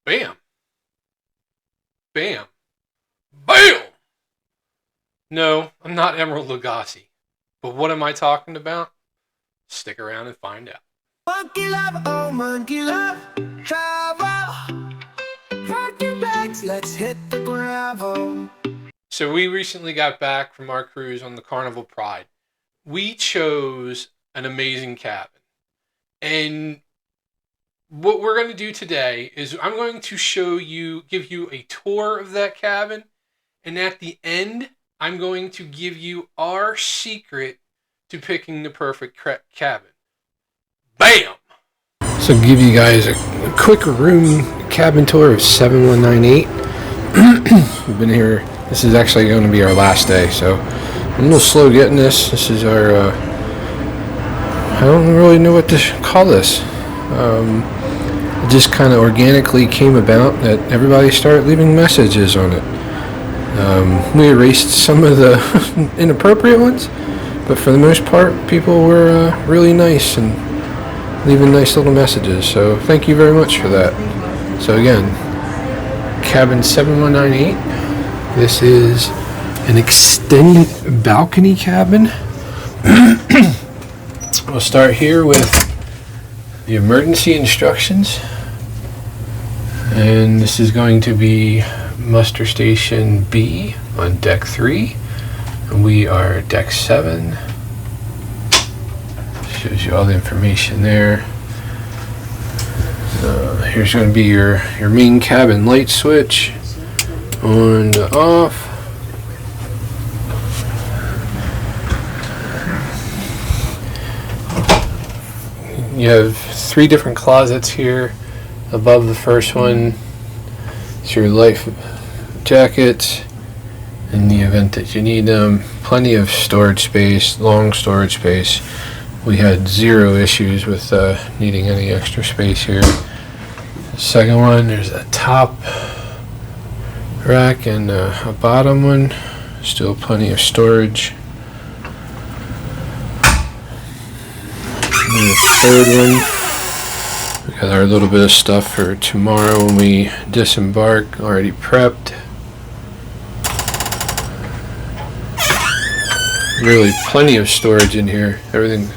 Bam. Bam. Bam! No, I'm not Emerald Lagasse. But what am I talking about? Stick around and find out. Monkey love, oh monkey love, travel. Pack your bags, let's hit the gravel. So we recently got back from our cruise on the Carnival Pride. We chose an amazing cabin. And what we're going to do today is I'm going to give you a tour of that cabin. And at the end, I'm going to give you our secret to picking the perfect cabin. Bam! So give you guys a quick room cabin tour of 7198. We've been here. This is actually going to be our last day, so I'm a little slow getting this. This is our, I don't really know what to call this. It just kind of organically came about that everybody started leaving messages on it. We erased some of the inappropriate ones, but for the most part, people were really nice and leaving nice little messages. So thank you very much for that. So again, cabin 7198. This is an extended balcony cabin. We'll start here with the emergency instructions. And this is going to be muster station B on deck 3. And we are deck 7. Shows you all the information there. Here's going to be your main cabin light switch. On to off. You have 3 different closets here. Above the first one, it's your life jackets in the event that you need them. Plenty of storage space, long storage space. We had 0 issues with needing any extra space here. The second one, there's a top rack and a bottom one. Still plenty of storage. And the third one, we got our little bit of stuff for tomorrow when we disembark, already prepped. Really plenty of storage in here. Everything,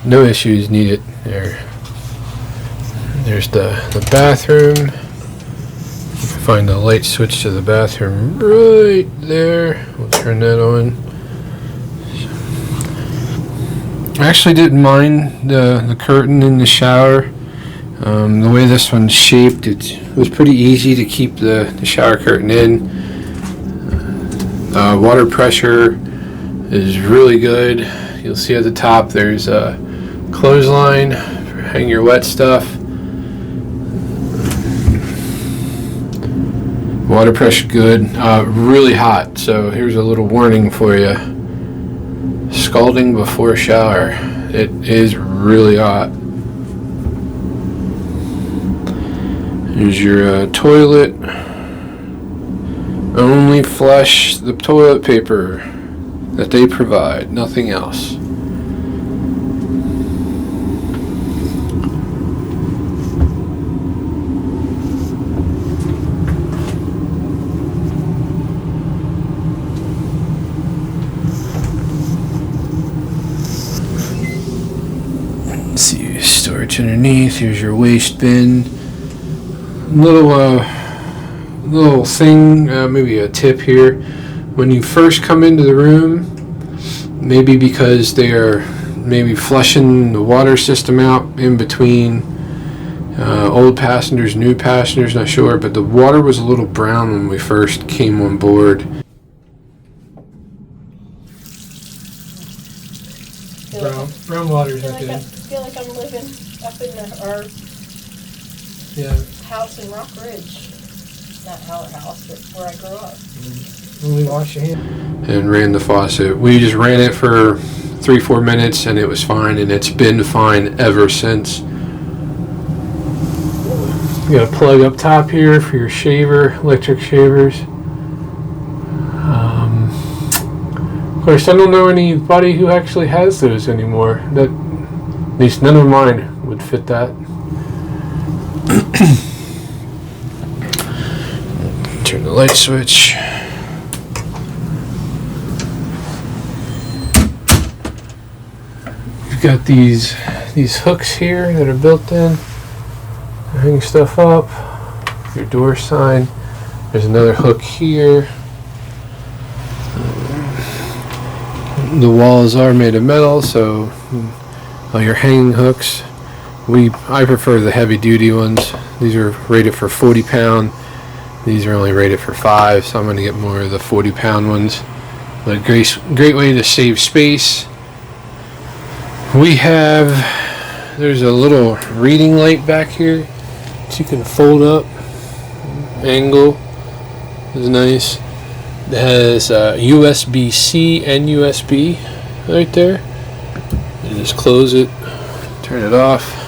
no issues needed there. There's the bathroom. Find the light switch to the bathroom right there. We'll turn that on. I actually didn't mind the curtain in the shower. The way this one's shaped, it was pretty easy to keep the shower curtain in. Water pressure is really good. You'll see at the top there's a clothesline for hang your wet stuff. Water pressure good, really hot, so here's a little warning for you. Scalding before shower. It is really hot. Here's your toilet. Only flush the toilet paper that they provide, nothing else. See storage underneath. Here's your waste bin. Little thing, maybe a tip here. When you first come into the room, maybe because they are maybe flushing the water system out in between old passengers, new passengers, not sure, but the water was a little brown when we first came on board. Brown water's not good. I feel like I'm living up in our house in Rock Ridge. Not our house, but where I grew up. Only wash your hands. And ran the faucet. We just ran it for 3-4 minutes and it was fine, and it's been fine ever since. You got a plug up top here for your shaver, electric shavers. Of course, I don't know anybody who actually has those anymore. That, at least none of mine would fit that. light switch. You've got these hooks here that are built in to hang stuff up. Your door sign. There's another hook here. The walls are made of metal, so all your hanging hooks. I prefer the heavy duty ones. These are rated for 40 pound. These are only rated for 5, so I'm going to get more of the 40 pound ones. But great way to save space. There's a little reading light back here that you can fold up. Angle is nice. It has USB-C and USB right there. You just close it, turn it off.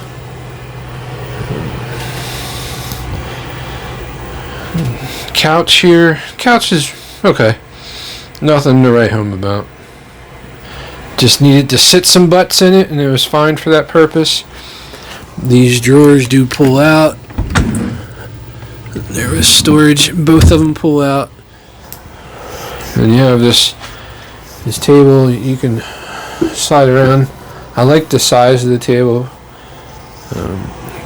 Couch here. Couch is okay. Nothing to write home about. Just needed to sit some butts in it, and it was fine for that purpose. These drawers do pull out. There was storage. Both of them pull out. And you have this table you can slide around. I like the size of the table.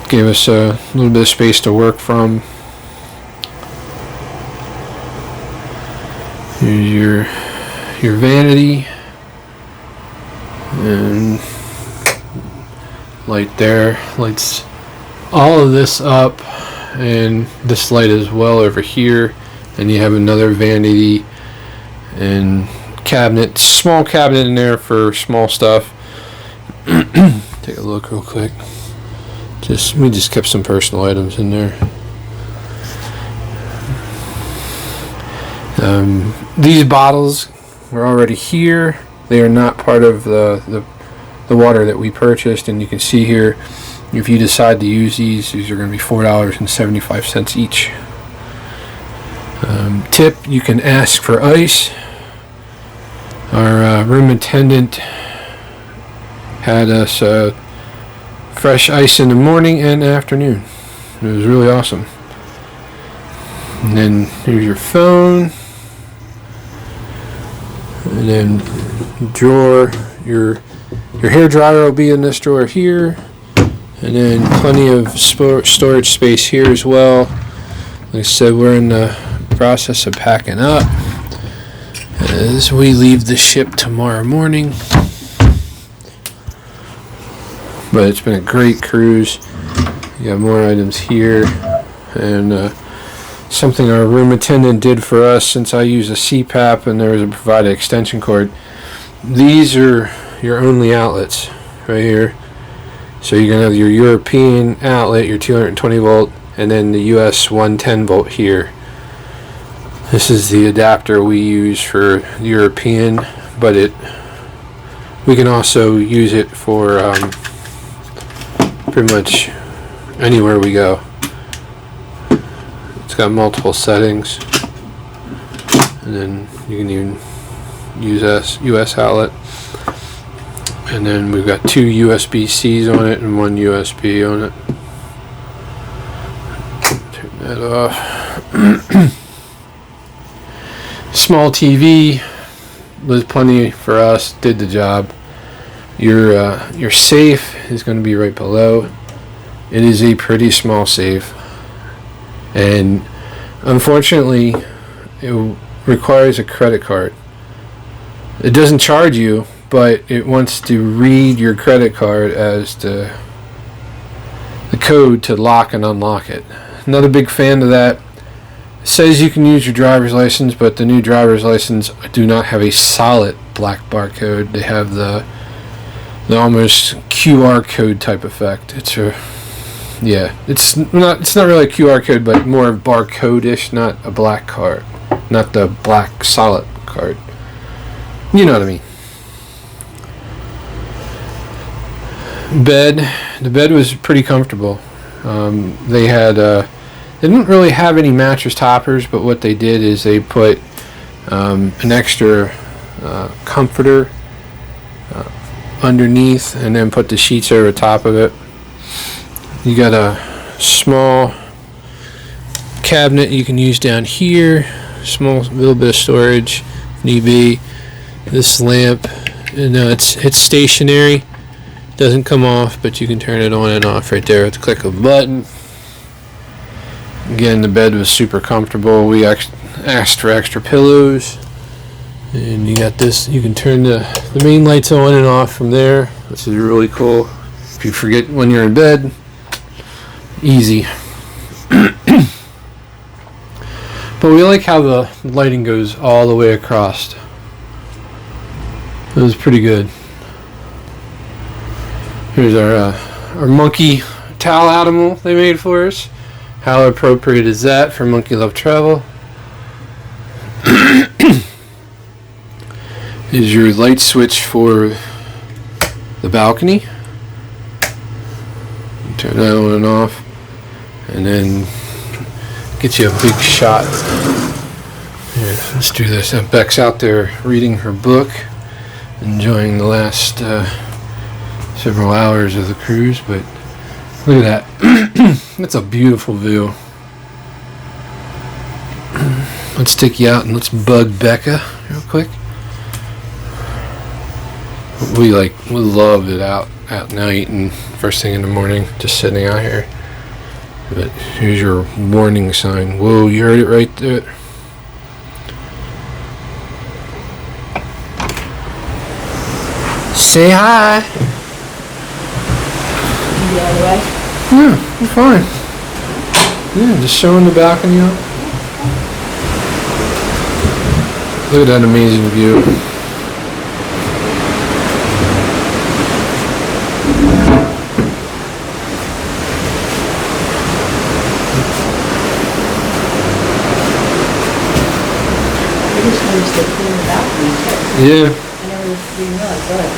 Gave us a little bit of space to work from. Here's your vanity and light there. Lights all of this up, and this light as well over here. And you have another vanity and cabinet, small cabinet in there for small stuff. Take a look real quick. We just kept some personal items in there. These bottles were already here. They are not part of the water that we purchased, and you can see here, if you decide to use these are going to be $4.75 each. Tip, you can ask for ice. Our room attendant had us fresh ice in the morning and afternoon. It was really awesome. And then here's your phone. And then drawer, your hair dryer will be in this drawer here. And then plenty of storage space here as well. Like I said, we're in the process of packing up as we leave the ship tomorrow morning. But it's been a great cruise. You got more items here, and something our room attendant did for us, since I use a CPAP and there was a provided extension cord. These are your only outlets right here. So you're gonna have your European outlet, your 220 volt, and then the US 110 volt here. This is the adapter we use for the European, but we can also use it for pretty much anywhere we go. It's got multiple settings, and then you can even use US outlet. And then we've got 2 USB-Cs on it and 1 USB on it. Turn that off. Small TV was plenty for us, did the job. Your safe is going to be right below. It is a pretty small safe, and unfortunately it requires a credit card. It doesn't charge you, but it wants to read your credit card as the code to lock and unlock it. Another big fan of that. It says you can use your driver's license, but the new driver's license do not have a solid black barcode. They have the almost QR code type effect. It's not really a QR code, but more of barcode-ish, not a black card, not the black solid card. You know what I mean. The bed was pretty comfortable. They didn't really have any mattress toppers, but what they did is they put an extra comforter underneath, and then put the sheets over top of it. You got a small cabinet you can use down here. small little bit of storage if need be. This lamp, it's stationary, doesn't come off, but you can turn it on and off right there with the click of a button. Again, the bed was super comfortable. We asked for extra pillows, and you got this. You can turn the main lights on and off from there, which is really cool. If you forget when you're in bed, easy. But we like how the lighting goes all the way across. It was pretty good. Here's our monkey towel animal they made for us. How appropriate is that for Monkey Love Travel? Is your light switch for the balcony. Turn that on and off, and then get you a big shot. Here, let's do this. Beck's out there reading her book, enjoying the last several hours of the cruise, but look at that. That's a beautiful view. Let's take you out and let's bug Becca real quick. We love it out at night and first thing in the morning, just sitting out here. But here's your warning sign. Whoa, you heard it right there. Say hi. You the other way? Yeah, I'm fine. Yeah, just showing the balcony up. Look at that amazing view. I just noticed they clean the balcony. Yeah. I never even realized that.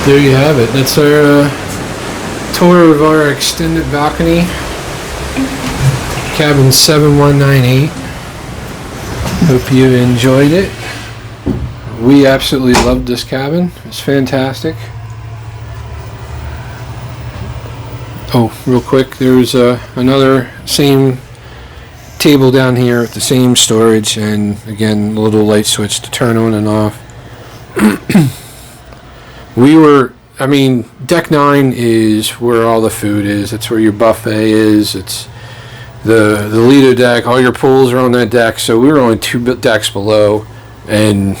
There you have it. That's our tour of our extended balcony. Cabin 7198. Hope you enjoyed it. We absolutely loved this cabin. It's fantastic. Oh, real quick, there's another same table down here with the same storage, and again, a little light switch to turn on and off. Deck 9 is where all the food is. That's where your buffet is. It's the Lido deck. All your pools are on that deck. So we were only 2 decks below, and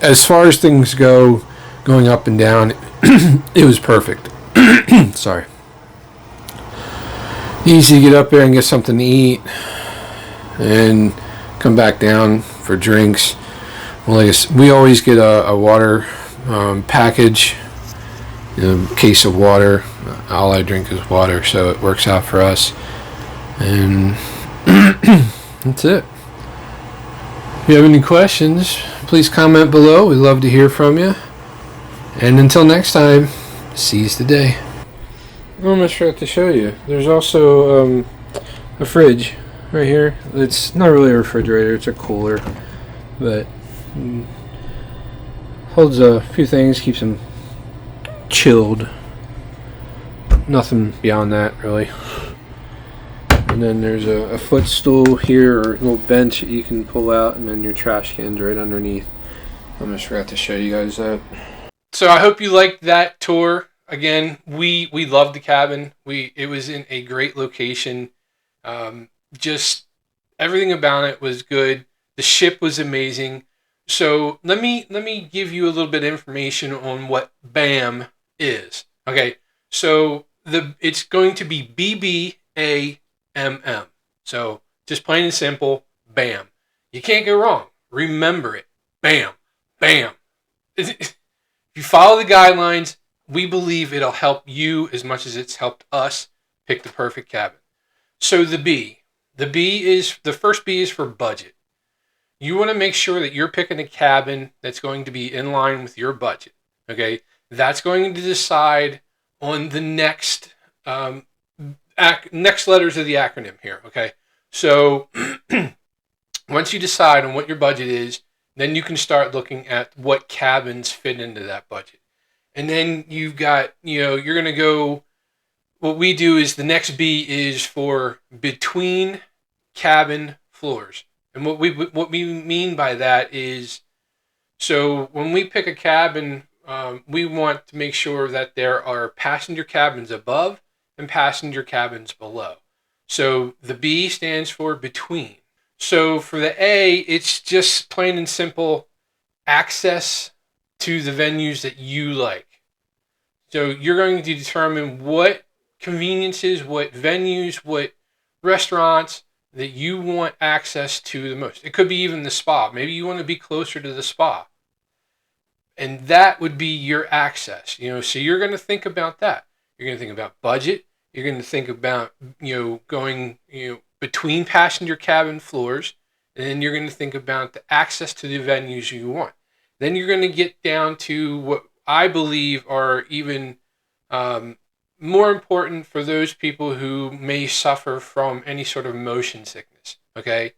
as far as things go, going up and down, it was perfect. Sorry. Easy to get up there and get something to eat, and come back down for drinks. Well, we always get a water package, a case of water. All I drink is water, so it works out for us. And that's it. If you have any questions, please comment below. We'd love to hear from you. And until next time, seize the day. I almost forgot to show you. There's also a fridge right here. It's not really a refrigerator, it's a cooler, but holds a few things, keeps them chilled. Nothing beyond that, really. And then there's a footstool here, or a little bench that you can pull out, and then your trash can's right underneath. I almost forgot to show you guys that. So I hope you liked that tour. Again, we loved the cabin. It was in a great location. Just everything about it was good. The ship was amazing. So let me give you a little bit of information on what BBAMM is. Okay, so it's going to be BBAMM. So just plain and simple, BAM. You can't go wrong. Remember it. BAM, BAM. If you follow the guidelines, we believe it'll help you as much as it's helped us pick the perfect cabin. So the first B is for budget. You want to make sure that you're picking a cabin that's going to be in line with your budget. Okay, that's going to decide on the next letters of the acronym here. Okay, so once you decide on what your budget is, then you can start looking at what cabins fit into that budget. And then you've got, you're going to go, what we do is the next B is for between cabin floors. And what we mean by that is, so when we pick a cabin, we want to make sure that there are passenger cabins above and passenger cabins below. So the B stands for between. So for the A, it's just plain and simple access to the venues that you like. So you're going to determine what conveniences, what venues, what restaurants that you want access to the most. It could be even the spa. Maybe you want to be closer to the spa. And that would be your access. So you're going to think about that. You're going to think about budget. You're going to think about, going, between passenger cabin floors. And then you're going to think about the access to the venues you want. Then you're going to get down to what I believe are even more important for those people who may suffer from any sort of motion sickness. Okay,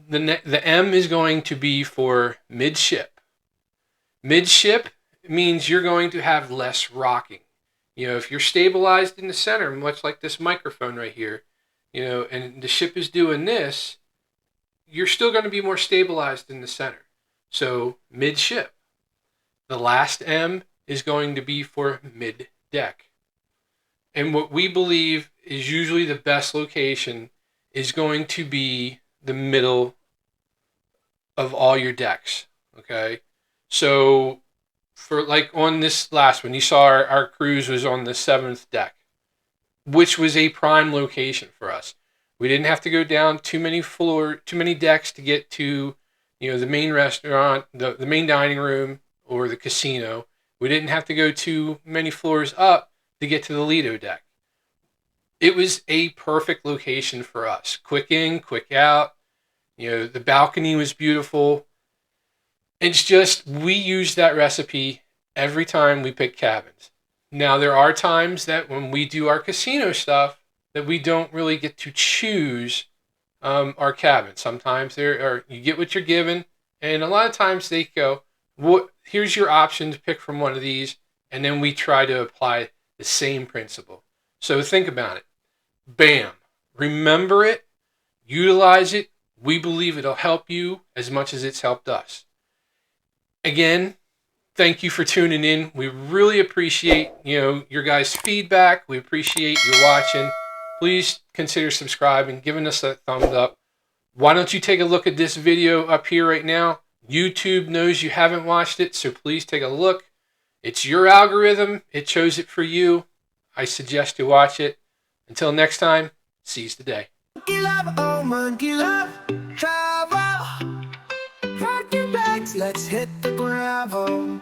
the M is going to be for midship. Midship means you're going to have less rocking. If you're stabilized in the center, much like this microphone right here, and the ship is doing this, you're still going to be more stabilized in the center. So midship. The last M is going to be for mid-deck. And what we believe is usually the best location is going to be the middle of all your decks. Okay? So for like on this last one, you saw our cruise was on the 7th deck, which was a prime location for us. We didn't have to go down too many decks to get to, the main restaurant, the main dining room, or the casino. We didn't have to go too many floors up to get to the Lido deck. It was a perfect location for us. Quick in, quick out. The balcony was beautiful. It's just, we use that recipe every time we pick cabins. Now, there are times that when we do our casino stuff that we don't really get to choose our cabins. Sometimes you get what you're given, and a lot of times they go, here's your option to pick from one of these, and then we try to apply the same principle. So think about it. BAMM. Remember it. Utilize it. We believe it'll help you as much as it's helped us. Again, thank you for tuning in. We really appreciate, your guys' feedback. We appreciate your watching. Please consider subscribing, giving us that thumbs up. Why don't you take a look at this video up here right now? YouTube knows you haven't watched it, so please take a look. It's your algorithm. It chose it for you. I suggest you watch it. Until next time, seize the day. Monkey love, oh monkey love, travel. Pack your bags, let's hit the gravel.